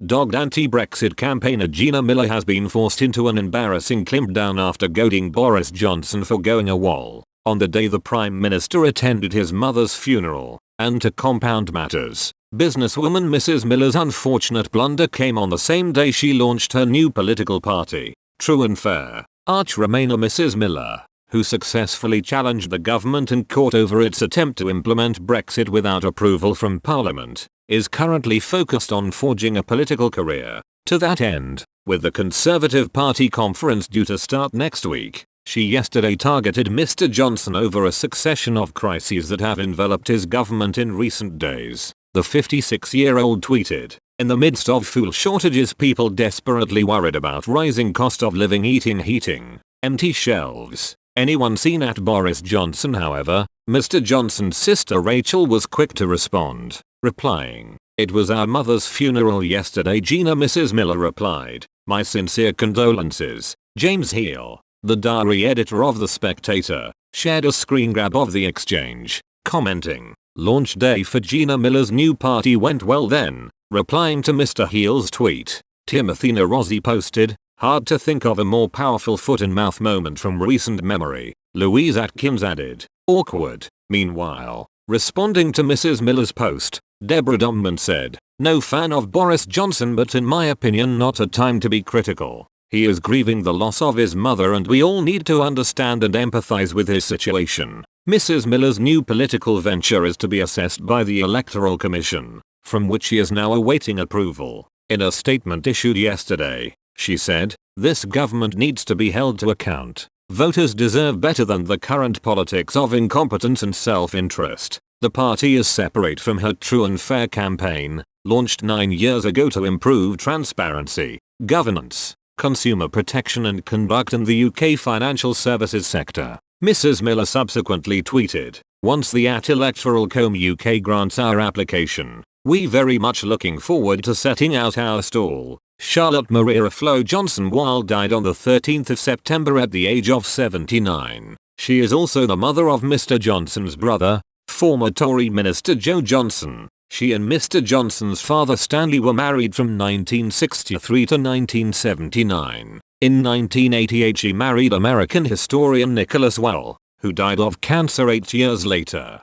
Dogged anti-Brexit campaigner Gina Miller has been forced into an embarrassing clampdown after goading Boris Johnson for going AWOL on the day the Prime Minister attended his mother's funeral. And to compound matters, businesswoman Mrs. Miller's unfortunate blunder came on the same day she launched her new political party, True and Fair. Arch-Remainer Mrs. Miller, who successfully challenged the government in court over its attempt to implement Brexit without approval from Parliament, is currently focused on forging a political career. To that end, with the Conservative Party conference due to start next week, she yesterday targeted Mr. Johnson over a succession of crises that have enveloped his government in recent days. The 56-year-old tweeted, "In the midst of fuel shortages, people desperately worried about rising cost of living, heating, empty shelves. Anyone seen at Boris Johnson?" However, Mr. Johnson's sister Rachel was quick to respond, replying, "It was our mother's funeral yesterday." Mrs. Miller replied, "My sincere condolences." James Heal, the diary editor of The Spectator, shared a screen grab of the exchange, commenting, "Launch day for Gina Miller's new party went well then." Replying to Mr. Heal's tweet, Timothy Nerozzi posted, "Hard to think of a more powerful foot-and-mouth moment from recent memory." Louise Atkins added, "Awkward." Meanwhile, responding to Mrs. Miller's post, Deborah Domman said, "No fan of Boris Johnson, but in my opinion not a time to be critical. He is grieving the loss of his mother and we all need to understand and empathize with his situation." Mrs. Miller's new political venture is to be assessed by the Electoral Commission, from which she is now awaiting approval. In a statement issued yesterday, she said, "This government needs to be held to account. Voters deserve better than the current politics of incompetence and self-interest." The party is separate from her True and Fair campaign, launched 9 years ago to improve transparency, governance, consumer protection and conduct in the UK financial services sector. Mrs. Miller subsequently tweeted, "Once the @electoral.com UK grants our application, we very much looking forward to setting out our stall." Charlotte Maria Flo Johnson-Wilde died on the 13th of September at the age of 79. She is also the mother of Mr. Johnson's brother, former Tory Minister Joe Johnson. She and Mr. Johnson's father Stanley were married from 1963 to 1979. In 1988 she married American historian Nicholas Well, who died of cancer 8 years later.